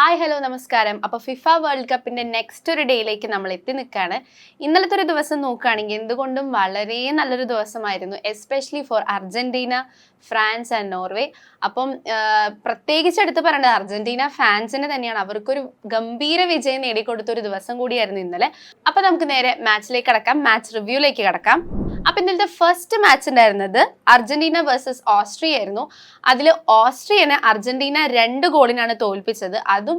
Hi hello നമസ്കാരം. അപ്പോൾ FIFA world കപ്പിന്റെ നെക്സ്റ്റ് ഒരു ഡേയിലേക്ക് നമ്മൾ എത്തി നിൽക്കുകയാണ്. ഇന്നലത്തെ ഒരു ദിവസം നോക്കുകയാണെങ്കിൽ എന്തുകൊണ്ടും വളരെ നല്ലൊരു ദിവസമായിരുന്നു, especially for Argentina, France and Norway. അപ്പം പ്രത്യേകിച്ച് എടുത്ത് പറയേണ്ടത് അർജന്റീന ഫാൻസിന് തന്നെയാണ്. അവർക്കൊരു ഗംഭീര വിജയം നേടിക്കൊടുത്ത ഒരു ദിവസം കൂടിയായിരുന്നു ഇന്നലെ. അപ്പം നമുക്ക് നേരെ മാച്ചിലേക്ക് കടക്കാം, മാച്ച് റിവ്യൂയിലേക്ക് കടക്കാം. അപ്പം ഇന്നലത്തെ ഫസ്റ്റ് മാച്ച് ഉണ്ടായിരുന്നത് അർജന്റീന വേഴ്സസ് ഓസ്ട്രിയ ആയിരുന്നു. അതിൽ ഓസ്ട്രിയനെ അർജന്റീന 2 ഗോളിനാണ് തോൽപ്പിച്ചത്. അതും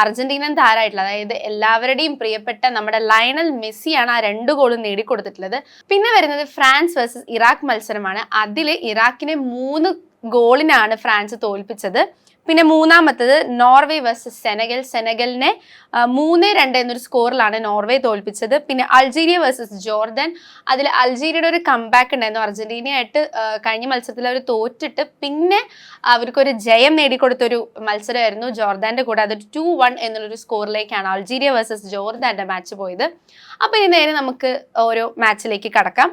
അർജന്റീനൻ താരമായിട്ടുള്ള, അതായത് എല്ലാവരുടെയും പ്രിയപ്പെട്ട നമ്മുടെ ലയണൽ മെസ്സിയാണ് ആ 2 ഗോളും നേടിക്കൊടുത്തിട്ടുള്ളത്. പിന്നെ വരുന്നത് ഫ്രാൻസ് വേഴ്സസ് ഇറാഖ് മത്സരമാണ്. അതിൽ ഇറാഖിനെ 3 ഗോളിനാണ് ഫ്രാൻസ് തോൽപ്പിച്ചത്. പിന്നെ മൂന്നാമത്തത് നോർവേ വേഴ്സസ് സെനഗലിനെ 3-2 എന്നൊരു സ്കോറിലാണ് നോർവേ തോൽപ്പിച്ചത്. പിന്നെ അൾജീരിയ വേഴ്സസ് ജോർദൻ, അതിൽ അൾജീരിയയുടെ ഒരു കംബാക്ക് ഉണ്ടായിരുന്നു. അർജന്റീനയായിട്ട് കഴിഞ്ഞ മത്സരത്തിൽ അവർ തോറ്റിട്ട് പിന്നെ അവർക്കൊരു ജയം നേടിക്കൊടുത്തൊരു മത്സരമായിരുന്നു ജോർദാന്റെ കൂടെ. അതൊരു 2-1 എന്നുള്ളൊരു സ്കോറിലേക്കാണ് അൾജീരിയ വേഴ്സസ് ജോർദാന്റെ മാച്ച് പോയത്. അപ്പോൾ ഇനി നേരെ നമുക്ക് ഓരോ മാച്ചിലേക്ക് കടക്കാം.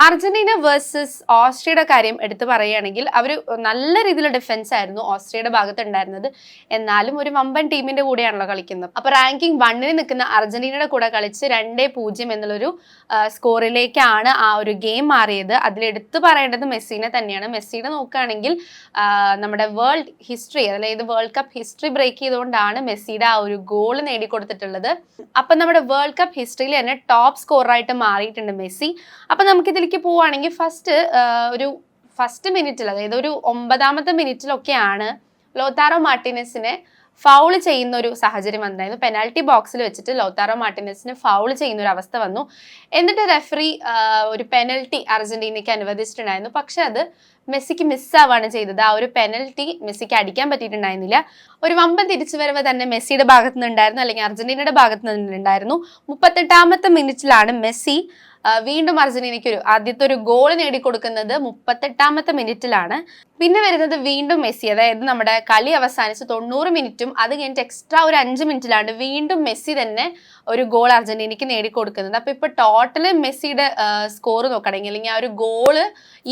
അർജന്റീന വേഴ്സസ് ഓസ്ട്രിയയുടെ കാര്യം എടുത്തു പറയുകയാണെങ്കിൽ അവർ നല്ല രീതിയിലുള്ള ഡിഫൻസ് ആയിരുന്നു ഓസ്ട്രിയയുടെ ഭാഗത്ത് ഉണ്ടായിരുന്നത്. എന്നാലും ഒരു വമ്പൻ ടീമിന്റെ കൂടെയാണല്ലോ കളിക്കുന്നത്. അപ്പൊ റാങ്കിങ് 1-ന് നിൽക്കുന്ന അർജന്റീനയുടെ കൂടെ കളിച്ച് 2-0 എന്നുള്ളൊരു സ്കോറിലേക്കാണ് ആ ഒരു ഗെയിം മാറിയത്. അതിലെടുത്ത് പറയേണ്ടത് മെസ്സിനെ തന്നെയാണ്. മെസ്സിനെ നോക്കുകയാണെങ്കിൽ നമ്മുടെ വേൾഡ് ഹിസ്റ്ററി, അതായത് വേൾഡ് കപ്പ് ഹിസ്റ്ററി ബ്രേക്ക് ചെയ്തുകൊണ്ടാണ് മെസ്സിയുടെ ആ ഒരു ഗോൾ നേടിക്കൊടുത്തിട്ടുള്ളത്. അപ്പൊ നമ്മുടെ വേൾഡ് കപ്പ് ഹിസ്റ്ററിയിൽ തന്നെ ടോപ്പ് സ്കോറായിട്ട് മാറിയിട്ടുണ്ട് മെസ്സി. അപ്പൊ നമുക്കിതിൽ പോവുകയാണെങ്കിൽ ഫസ്റ്റ് മിനിറ്റിൽ, അതായത് ഒരു 9ാമത്തെ മിനിറ്റിലൊക്കെയാണ് ലോതാരോ മാർട്ടിനസിനെ ഫൗൾ ചെയ്യുന്ന ഒരു സാഹചര്യം വന്നിട്ടുണ്ടായിരുന്നു. പെനാൽറ്റി ബോക്സിൽ വെച്ചിട്ട് ലോതാരോ മാർട്ടിനസിന് ഫൗൾ ചെയ്യുന്ന ഒരു അവസ്ഥ വന്നു. എന്നിട്ട് റെഫറി ഒരു പെനൽറ്റി അർജന്റീനയ്ക്ക് അനുവദിച്ചിട്ടുണ്ടായിരുന്നു. പക്ഷെ അത് മെസ്സിക്ക് മിസ്സാവാണ് ചെയ്തത്. ആ ഒരു പെനൽറ്റി മെസ്സിക്ക് അടിക്കാൻ പറ്റിയിട്ടുണ്ടായിരുന്നില്ല. ഒരു വമ്പൻ തിരിച്ചുവരവ് തന്നെ മെസ്സിയുടെ ഭാഗത്തു നിന്നുണ്ടായിരുന്നു, അല്ലെങ്കിൽ അർജന്റീനയുടെ ഭാഗത്തു നിന്നുണ്ടായിരുന്നു. 38ാമത്തെ മിനിറ്റിലാണ് മെസ്സി വീണ്ടും അർജന്റീനയ്ക്ക് ആദ്യത്തെ ഒരു ഗോൾ നേടിക്കൊടുക്കുന്നത് 38ാമത്തെ മിനിറ്റിലാണ്. പിന്നെ വരുന്നത് വീണ്ടും മെസ്സി, അതായത് നമ്മുടെ കളി അവസാനിച്ച് 90 മിനിറ്റും അത് കഴിഞ്ഞിട്ട് എക്സ്ട്രാ ഒരു 5 മിനിറ്റിലാണ് വീണ്ടും മെസ്സി തന്നെ ഒരു ഗോൾ അർജന്റീനയ്ക്ക് നേടിക്കൊടുക്കുന്നത്. അപ്പൊ ഇപ്പൊ ടോട്ടല് മെസ്സിയുടെ സ്കോർ നോക്കുകയാണെങ്കിൽ, അല്ലെങ്കിൽ ആ ഒരു ഗോള്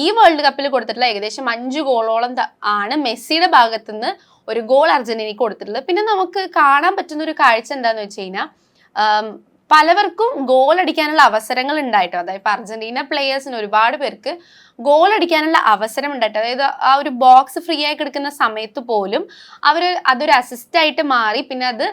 ഈ വേൾഡ് കപ്പിൽ കൊടുത്തിട്ടുള്ള ഏകദേശം 5 ഗോളോളം ആണ് മെസ്സിയുടെ ഭാഗത്തുനിന്ന് ഒരു ഗോൾ അർജന്റീനയ്ക്ക് കൊടുത്തിട്ടുള്ളത്. പിന്നെ നമുക്ക് കാണാൻ പറ്റുന്ന ഒരു കാഴ്ച എന്താന്ന് വെച്ച് കഴിഞ്ഞാൽ പലവർക്കും ഗോൾ അടിക്കാനുള്ള അവസരങ്ങൾ ഉണ്ടായിട്ടോ. അതായത് ഇപ്പൊ അർജന്റീന പ്ലേയേഴ്സിന് ഒരുപാട് പേർക്ക് ഗോൾ അടിക്കാനുള്ള അവസരം ഉണ്ടായിട്ട്, അതായത് ആ ഒരു ബോക്സ് ഫ്രീ ആയി കിടക്കുന്ന സമയത്ത് പോലും അതൊരു അസിസ്റ്റ് ആയിട്ട് മാറി പിന്നെ അത്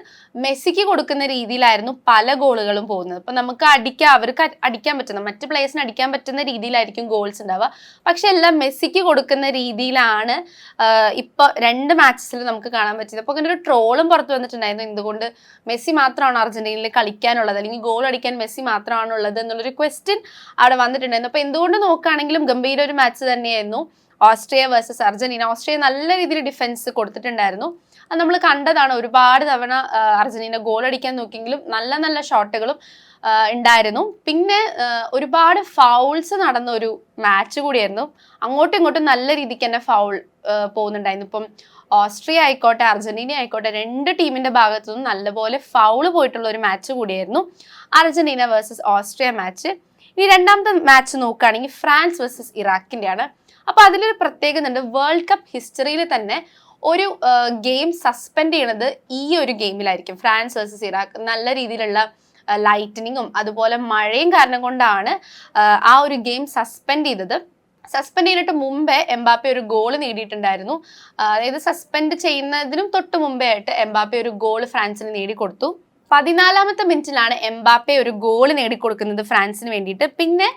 മെസ്സിക്ക് കൊടുക്കുന്ന രീതിയിലായിരുന്നു പല ഗോളുകളും പോകുന്നത്. അപ്പൊ നമുക്ക് അവർക്ക് അടിക്കാൻ പറ്റുന്ന, മറ്റ് പ്ലേയേഴ്സിന് അടിക്കാൻ പറ്റുന്ന രീതിയിലായിരിക്കും ഗോൾസ് ഉണ്ടാവുക. പക്ഷെ എല്ലാം മെസ്സിക്ക് കൊടുക്കുന്ന രീതിയിലാണ് ഇപ്പൊ 2 മാച്ചസിൽ നമുക്ക് കാണാൻ പറ്റിയത്. അപ്പൊ അങ്ങനെ ഒരു ട്രോളും പുറത്തു വന്നിട്ടുണ്ടായിരുന്നു, എന്തുകൊണ്ട് മെസ്സി മാത്രമാണ് അർജന്റീനയിൽ കളിക്കാനുള്ളത്, അല്ലെങ്കിൽ ഗോൾ അടിക്കാൻ മെസ്സി മാത്രമാണുള്ളത് എന്നുള്ളൊരു ക്വസ്റ്റ്യൻ അവിടെ വന്നിട്ടുണ്ടായിരുന്നു. അപ്പൊ എന്തുകൊണ്ട് നോക്കുകയാണെങ്കിലും ഗംഭീര ഒരു മാച്ച് തന്നെയായിരുന്നു ഓസ്ട്രിയ വേഴ്സസ് അർജന്റീന. ഓസ്ട്രിയ നല്ല രീതിയിൽ ഡിഫൻസ് കൊടുത്തിട്ടുണ്ടായിരുന്നു, അത് നമ്മൾ കണ്ടതാണ്. ഒരുപാട് തവണ അർജന്റീന ഗോൾ അടിക്കാൻ നോക്കിയെങ്കിലും നല്ല നല്ല ഷോട്ടുകളും ഉണ്ടായിരുന്നു. പിന്നെ ഒരുപാട് ഫൗൾസ് നടന്ന ഒരു മാച്ച് കൂടിയായിരുന്നു. അങ്ങോട്ടും ഇങ്ങോട്ടും നല്ല രീതിക്ക് തന്നെ ഫൗൾ പോകുന്നുണ്ടായിരുന്നു. ഇപ്പം ഓസ്ട്രിയ ആയിക്കോട്ടെ അർജന്റീന ആയിക്കോട്ടെ 2 ടീമിന്റെ ഭാഗത്തു നിന്നും നല്ലപോലെ ഫൗള് പോയിട്ടുള്ള ഒരു മാച്ച് കൂടിയായിരുന്നു അർജന്റീന വേഴ്സസ് ഓസ്ട്രിയ മാച്ച്. ഇനി 2ാമത്തെ മാച്ച് നോക്കുകയാണെങ്കിൽ ഫ്രാൻസ് വേഴ്സസ് ഇറാഖിന്റെ ആണ്. അപ്പൊ അതിലൊരു പ്രത്യേകത ഉണ്ട്. വേൾഡ് കപ്പ് ഹിസ്റ്ററിയിൽ തന്നെ ഒരു ഗെയിം സസ്പെൻഡ് ചെയ്യണത് ഈ ഒരു ഗെയിമിലായിരിക്കും. ഫ്രാൻസ് വേഴ്സസ് ഇറാഖ് നല്ല രീതിയിലുള്ള ലൈറ്റനിങ്ങും അതുപോലെ മഴയും കാരണം കൊണ്ടാണ് ആ ഒരു ഗെയിം സസ്പെൻഡ് ചെയ്തത്. സസ്പെൻഡ് ചെയ്തിട്ട് മുമ്പേ എംബാപ്പെ ഒരു ഗോൾ നേടിയിട്ടുണ്ടായിരുന്നു. അതായത് സസ്പെൻഡ് ചെയ്യുന്നതിനും തൊട്ട് മുമ്പേ ആയിട്ട് എംബാപ്പെ ഒരു ഗോൾ ഫ്രാൻസിന് നേടിക്കൊടുത്തു. 14ാമത്തെ മിനിറ്റിലാണ് എംബാപ്പെ ഒരു ഗോൾ നേടിക്കൊടുക്കുന്നത് ഫ്രാൻസിന് വേണ്ടിയിട്ട്. പിന്നെ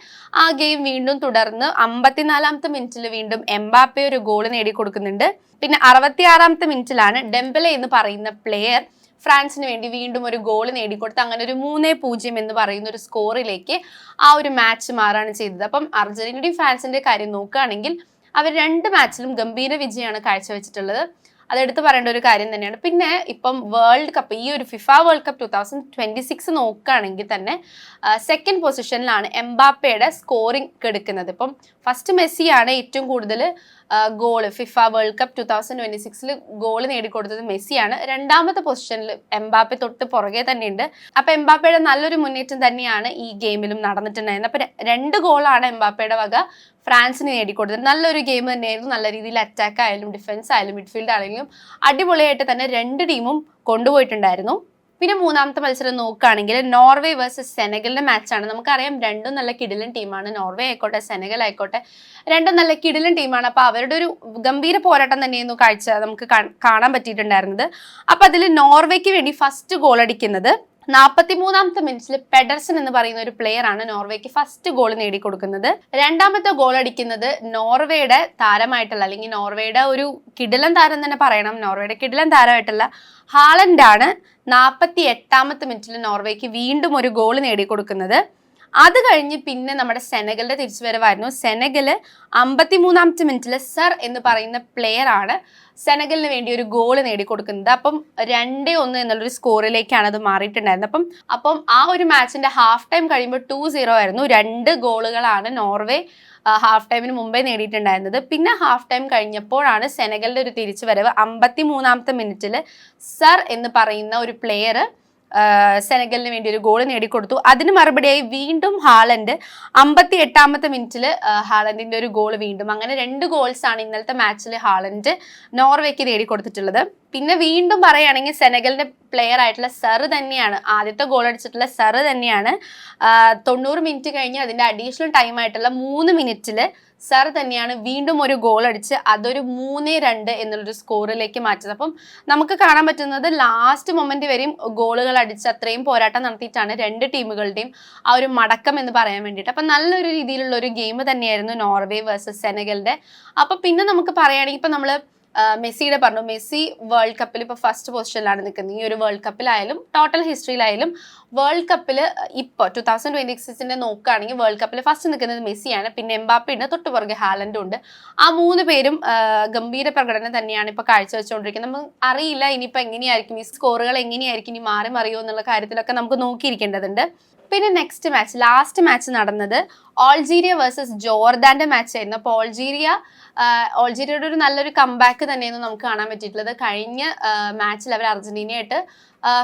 ആ ഗെയിം വീണ്ടും തുടർന്ന് 54ാമത്തെ മിനിറ്റിൽ വീണ്ടും എംബാപ്പെ ഒരു ഗോൾ നേടിക്കൊടുക്കുന്നുണ്ട്. പിന്നെ 66ാമത്തെ മിനിറ്റിലാണ് ഡെംബലെ എന്ന് പറയുന്ന പ്ലെയർ ഫ്രാൻസിന് വേണ്ടി വീണ്ടും ഒരു ഗോൾ നേടിക്കൊടുത്ത് അങ്ങനെ ഒരു 3-0 എന്ന് പറയുന്ന ഒരു സ്കോറിലേക്ക് ആ ഒരു മാച്ച് മാറാണ് ചെയ്തത്. അപ്പം അർജന്റീനയുടെയും ഫ്രാൻസിന്റെ കാര്യം നോക്കുകയാണെങ്കിൽ അവർ 2 മാച്ചിലും ഗംഭീര വിജയമാണ് കാഴ്ചവെച്ചിട്ടുള്ളത്. അതെടുത്ത് പറയേണ്ട ഒരു കാര്യം തന്നെയാണ്. പിന്നെ ഇപ്പം വേൾഡ് കപ്പ്, ഈ ഒരു ഫിഫ വേൾഡ് കപ്പ് 2026 നോക്കുകയാണെങ്കിൽ തന്നെ 2nd പൊസിഷനിലാണ് എംബാപ്പയുടെ സ്കോറിംഗ് എടുക്കുന്നത്. ഇപ്പം ഫസ്റ്റ് മെസ്സിയാണ് ഏറ്റവും കൂടുതൽ goal FIFA world cup 2026 goal നേടിക്കൊടുത്തത് മെസ്സിയാണ്. രണ്ടാമത്തെ പൊസിഷനിൽ എംബാപ്പെ തൊട്ട് പുറകെ തന്നെയുണ്ട്. അപ്പൊ എംബാപ്പയുടെ നല്ലൊരു മുന്നേറ്റം തന്നെയാണ് ഈ ഗെയിമിലും നടന്നിട്ടുണ്ടായിരുന്നത്. അപ്പൊ 2 ഗോളാണ് എംബാപ്പയുടെ വക ഫ്രാൻസിന് നേടിക്കൊടുത്തത്. നല്ലൊരു ഗെയിം തന്നെയായിരുന്നു. നല്ല രീതിയിൽ അറ്റാക്ക് ആയാലും ഡിഫൻസ് ആയാലും മിഡ്ഫീൽഡ് ആണെങ്കിലും അടിപൊളിയായിട്ട് തന്നെ 2 ടീമും കൊണ്ടുപോയിട്ടുണ്ടായിരുന്നു. പിന്നെ മൂന്നാമത്തെ മത്സരം നോക്കുകയാണെങ്കിൽ നോർവേ വേഴ്സസ് സെനഗലിന്റെ മാച്ചാണ്. നമുക്കറിയാം രണ്ടും നല്ല കിടിലൻ ടീമാണ്. നോർവേ ആയിക്കോട്ടെ സെനഗൽ ആയിക്കോട്ടെ രണ്ടും നല്ല കിടിലൻ ടീമാണ്. അപ്പൊ അവരുടെ ഒരു ഗംഭീര പോരാട്ടം തന്നെയായിരുന്നു കാഴ്ച നമുക്ക് കാണാൻ പറ്റിയിട്ടുണ്ടായിരുന്നത്. അപ്പൊ അതിൽ നോർവേക്ക് വേണ്ടി ഫസ്റ്റ് ഗോൾ അടിക്കുന്നത് 43-ാമത്തെ മിനിറ്റിൽ പെഡർസൺ എന്ന് പറയുന്ന ഒരു പ്ലെയർ ആണ് നോർവേക്ക് ഫസ്റ്റ് ഗോൾ നേടിക്കൊടുക്കുന്നത്. രണ്ടാമത്തെ ഗോൾ അടിക്കുന്നത് നോർവേയുടെ താരമായിട്ടുള്ള അല്ലെങ്കിൽ നോർവേയുടെ ഒരു കിടിലൻ താരം തന്നെ പറയണം, നോർവേയുടെ കിടിലൻ താരമായിട്ടുള്ള ഹാലൻഡ് ആണ്. 48-ാമത്തെ മിനിറ്റിൽ നോർവേക്ക് വീണ്ടും ഒരു ഗോൾ നേടിക്കൊടുക്കുന്നത്. അത് കഴിഞ്ഞ് പിന്നെ നമ്മുടെ സെനഗലിന്റെ തിരിച്ചുവരവായിരുന്നു. സെനഗല് 53-ാമത്തെ മിനിറ്റിൽ സർ എന്ന് പറയുന്ന പ്ലെയർ ആണ് സെനഗലിന് വേണ്ടി ഒരു ഗോൾ നേടിക്കൊടുക്കുന്നത്. അപ്പം 2-1 എന്നുള്ളൊരു സ്കോറിലേക്കാണ് അത് മാറിയിട്ടുണ്ടായിരുന്നത്. അപ്പം ആ ഒരു മാച്ചിന്റെ ഹാഫ് ടൈം കഴിയുമ്പോൾ 2-0 ആയിരുന്നു. 2 ഗോളുകളാണ് നോർവേ ഹാഫ് ടൈമിന് മുമ്പേ നേടിയിട്ടുണ്ടായിരുന്നത്. പിന്നെ ഹാഫ് ടൈം കഴിഞ്ഞപ്പോഴാണ് സെനഗലിന്റെ ഒരു തിരിച്ചുവരവ്. 53-ാമത്തെ മിനിറ്റിൽ സർ എന്ന് പറയുന്ന ഒരു പ്ലെയർ സെനഗലിന് വേണ്ടി ഒരു ഗോൾ നേടിക്കൊടുത്തു. അതിന് മറുപടിയായി വീണ്ടും ഹാലൻഡ് 58-ാമത്തെ മിനിറ്റിൽ ഹാലൻഡിന്റെ ഒരു ഗോൾ വീണ്ടും. അങ്ങനെ 2 ഗോൾസ് ആണ് ഇന്നലത്തെ മാച്ചിൽ ഹാലൻഡ് നോർവേക്ക് നേടിക്കൊടുത്തിട്ടുള്ളത്. പിന്നെ വീണ്ടും പറയുകയാണെങ്കിൽ സെനഗലിന്റെ പ്ലെയർ ആയിട്ടുള്ള സർ തന്നെയാണ് ആദ്യത്തെ ഗോൾ അടിച്ചിട്ടുള്ള സർ തന്നെയാണ് 90 മിനിറ്റ് കഴിഞ്ഞ് അതിന്റെ അഡീഷണൽ ടൈം ആയിട്ടുള്ള 3 മിനിറ്റിൽ സർ തന്നെയാണ് വീണ്ടും ഒരു ഗോൾ അടിച്ച് അതൊരു 3-2 എന്നുള്ളൊരു സ്കോറിലേക്ക് മാറ്റുന്നത്. അപ്പം നമുക്ക് കാണാൻ പറ്റുന്നത് ലാസ്റ്റ് മൊമെന്റ് വരെയും ഗോളുകൾ അടിച്ച് അത്രയും പോരാട്ടം നടത്തിയിട്ടാണ് 2 ടീമുകളുടെയും ആ ഒരു മടക്കം എന്ന് പറയാൻ വേണ്ടിയിട്ട്. അപ്പം നല്ലൊരു രീതിയിലുള്ള ഒരു ഗെയിം തന്നെയായിരുന്നു നോർവേ വേഴ്സസ് സെനഗലിന്റെ. അപ്പൊ പിന്നെ നമുക്ക് പറയുകയാണെങ്കിൽ ഇപ്പൊ നമ്മള് മെസ്സിയുടെ പറഞ്ഞു, മെസ്സി വേൾഡ് കപ്പിൽ ഇപ്പോൾ ഫസ്റ്റ് പൊസിഷനിലാണ് നിൽക്കുന്നത്. ഈ ഒരു വേൾഡ് കപ്പിലായാലും ടോട്ടൽ ഹിസ്റ്ററിയിലായാലും വേൾഡ് കപ്പിൽ ഇപ്പോൾ 2026 നോക്കുകയാണെങ്കിൽ വേൾഡ് കപ്പിൽ ഫസ്റ്റ് നിൽക്കുന്നത് മെസ്സിയാണ്. പിന്നെ എംബാപ്പെ ഉണ്ട്, തൊട്ടുപുറകെ ഹാലൻഡും ഉണ്ട്. ആ 3 പേരും ഗംഭീര പ്രകടനം തന്നെയാണ് ഇപ്പോൾ കാഴ്ചവെച്ചുകൊണ്ടിരിക്കുന്നത്. നമുക്ക് അറിയില്ല ഇനിയിപ്പോൾ എങ്ങനെയായിരിക്കും ഈ സ്കോറുകൾ എങ്ങനെയായിരിക്കും ഇനി മാറി മറിയോ എന്നുള്ള കാര്യത്തിലൊക്കെ നമുക്ക് നോക്കിയിരിക്കേണ്ടതുണ്ട്. പിന്നെ നെക്സ്റ്റ് മാച്ച് ലാസ്റ്റ് മാച്ച് നടന്നത് ഓൾജീരിയ വേഴ്സസ് ജോർദാന്റെ മാച്ച് ആയിരുന്നു. അപ്പോൾ ഓൾജീരിയയുടെ ഒരു നല്ലൊരു കംബാക്ക് തന്നെയായിരുന്നു നമുക്ക് കാണാൻ പറ്റിയിട്ടുള്ളത്. കഴിഞ്ഞ മാച്ചിൽ അവർ അർജന്റീനയായിട്ട്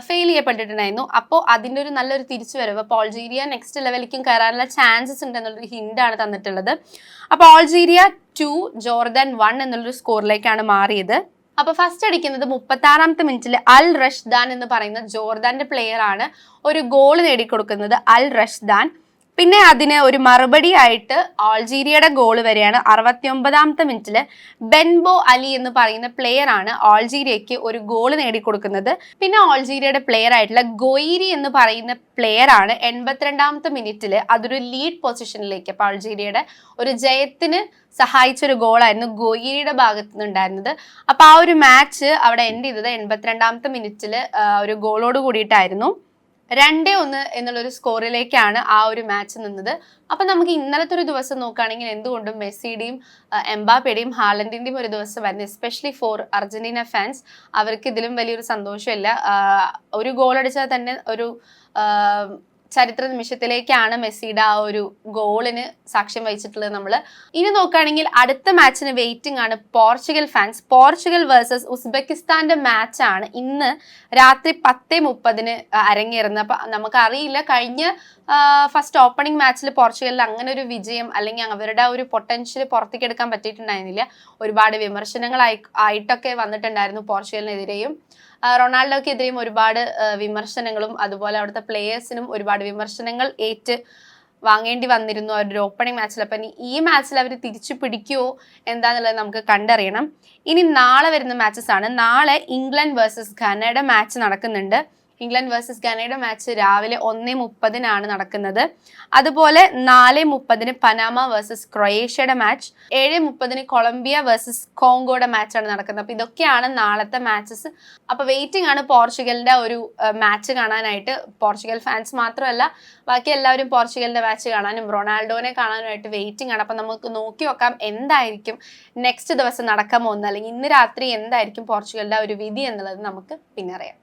ഫെയിൽ ചെയ്യപ്പെട്ടിട്ടുണ്ടായിരുന്നു. അപ്പോൾ അതിൻ്റെ ഒരു നല്ലൊരു തിരിച്ചുവരവ്. അപ്പോൾ ഓൾജീരിയ നെക്സ്റ്റ് ലെവലിലേക്കും കയറാനുള്ള ചാൻസസ് ഉണ്ട് എന്നുള്ളൊരു ഹിൻ്റാണ് തന്നിട്ടുള്ളത്. അപ്പോൾ ഓൾജീരിയ 2 ജോർദാൻ 1 എന്നുള്ളൊരു സ്കോറിലേക്കാണ് മാറിയത്. അപ്പൊ ഫസ്റ്റ് അടിക്കുന്നത് 36-ാമത്തെ മിനിറ്റിൽ അൽ റഷ്ദാൻ എന്ന് പറയുന്ന ജോർദാന്റെ പ്ലെയർ ആണ് ഒരു ഗോൾ നേടിക്കൊടുക്കുന്നത്. അൽ റഷ്ദാൻ. പിന്നെ അതിന് ഒരു മറുപടി ആയിട്ട് ആൾജീരിയയുടെ ഗോൾ വരെയാണ്. 69-ാമത്തെ മിനിറ്റിൽ ബെൻബോ അലി എന്ന് പറയുന്ന പ്ലെയർ ആണ് ആൾജീരിയക്ക് ഒരു ഗോൾ നേടിക്കൊടുക്കുന്നത്. പിന്നെ ആൾജീരിയയുടെ പ്ലെയർ ആയിട്ടുള്ള ഗൊയ്രി എന്ന് പറയുന്ന പ്ലെയർ ആണ് 82-ാമത്തെ മിനിറ്റിൽ അതൊരു ലീഡ് പൊസിഷനിലേക്ക്, അപ്പൊ ആൾജീരിയയുടെ ഒരു ജയത്തിന് സഹായിച്ചൊരു ഗോളായിരുന്നു ഗൊയ്രിയുടെ ഭാഗത്ത് നിന്നുണ്ടായിരുന്നത്. അപ്പൊ ആ ഒരു മാച്ച് അവിടെ എൻഡ് ചെയ്തത് 82-ാമത്തെ മിനിറ്റിൽ ഒരു ഗോളോട് കൂടിയിട്ടായിരുന്നു. 2-1 എന്നുള്ളൊരു സ്കോറിലേക്കാണ് ആ ഒരു മാച്ച് നിന്നത്. അപ്പൊ നമുക്ക് ഇന്നലത്തെ ഒരു ദിവസം നോക്കുകയാണെങ്കിൽ എന്തുകൊണ്ടും മെസ്സിയുടെയും എംബാപ്പയുടെയും ഹാലൻഡിന്റെയും ഒരു ദിവസമായിരുന്നു. Especially for Argentina fans. അവർക്ക് ഇതിലും വലിയൊരു സന്തോഷമില്ല. ഒരു ഗോൾ അടിച്ചാൽ തന്നെ ഒരു ചരിത്ര നിമിഷത്തിലേക്കാണ് മെസ്സിയുടെ ആ ഒരു ഗോളിന് സാക്ഷ്യം വഹിച്ചിട്ടുള്ളത് നമ്മൾ. ഇനി നോക്കുകയാണെങ്കിൽ അടുത്ത മാച്ചിന് വെയിറ്റിംഗ് ആണ് പോർച്ചുഗൽ ഫാൻസ്. പോർച്ചുഗൽ വേഴ്സസ് ഉസ്ബെക്കിസ്ഥാന്റെ മാച്ചാണ് ഇന്ന് രാത്രി 10:30 അരങ്ങേറുന്നത്. അപ്പൊ നമുക്കറിയില്ല കഴിഞ്ഞ ഫസ്റ്റ് ഓപ്പണിംഗ് മാച്ചിൽ പോർച്ചുഗലിൽ അങ്ങനെ ഒരു വിജയം അല്ലെങ്കിൽ അവരുടെ ആ ഒരു പൊട്ടൻഷ്യൽ പുറത്തേക്ക് എടുക്കാൻ പറ്റിയിട്ടുണ്ടായിരുന്നില്ല. ഒരുപാട് വിമർശനങ്ങളായിട്ടൊക്കെ വന്നിട്ടുണ്ടായിരുന്നു പോർച്ചുഗലിനെതിരെയും റൊണാൾഡോക്കെതിരെയും ഒരുപാട് വിമർശനങ്ങളും അതുപോലെ അവിടുത്തെ പ്ലേയേഴ്സിനും ഒരുപാട് വിമർശനങ്ങൾ വാങ്ങേണ്ടി വന്നിരുന്നു അവരുടെ ഓപ്പണിംഗ് മാച്ചിൽ. അപ്പം ഈ മാച്ചിൽ അവർ തിരിച്ചു പിടിക്കുമോ എന്താന്നുള്ളത് നമുക്ക് കണ്ടറിയണം. ഇനി നാളെ വരുന്ന മാച്ചസ് ആണ്. നാളെ ഇംഗ്ലണ്ട് വേഴ്സസ് ഘനയുടെ മാച്ച് നടക്കുന്നുണ്ട്. ഇംഗ്ലണ്ട് വേഴ്സസ് ഘനയുടെ മാച്ച് രാവിലെ 1:30 നടക്കുന്നത്. അതുപോലെ 4:30 പനാമ വേഴ്സസ് ക്രൊയേഷ്യയുടെ മാച്ച്, 7:30 കൊളംബിയ വേഴ്സസ് കോങ്കോയുടെ മാച്ചാണ് നടക്കുന്നത്. അപ്പൊ ഇതൊക്കെയാണ് നാളത്തെ മാച്ചസ്. അപ്പൊ വെയിറ്റിംഗ് ആണ് പോർച്ചുഗലിന്റെ ഒരു മാച്ച് കാണാനായിട്ട്. പോർച്ചുഗൽ ഫാൻസ് മാത്രമല്ല ബാക്കി എല്ലാവരും പോർച്ചുഗലിന്റെ മാച്ച് കാണാനും റൊണാൾഡോനെ കാണാനുമായിട്ട് വെയിറ്റിംഗ് ആണ്. അപ്പൊ നമുക്ക് നോക്കി നോക്കാം എന്തായിരിക്കും നെക്സ്റ്റ് ദിവസം നടക്കാൻ പോകുന്നത്, അല്ലെങ്കിൽ ഇന്ന് രാത്രി എന്തായിരിക്കും പോർച്ചുഗലിന്റെ ഒരു വിധി എന്നുള്ളത് നമുക്ക് പിന്നെ അറിയാം.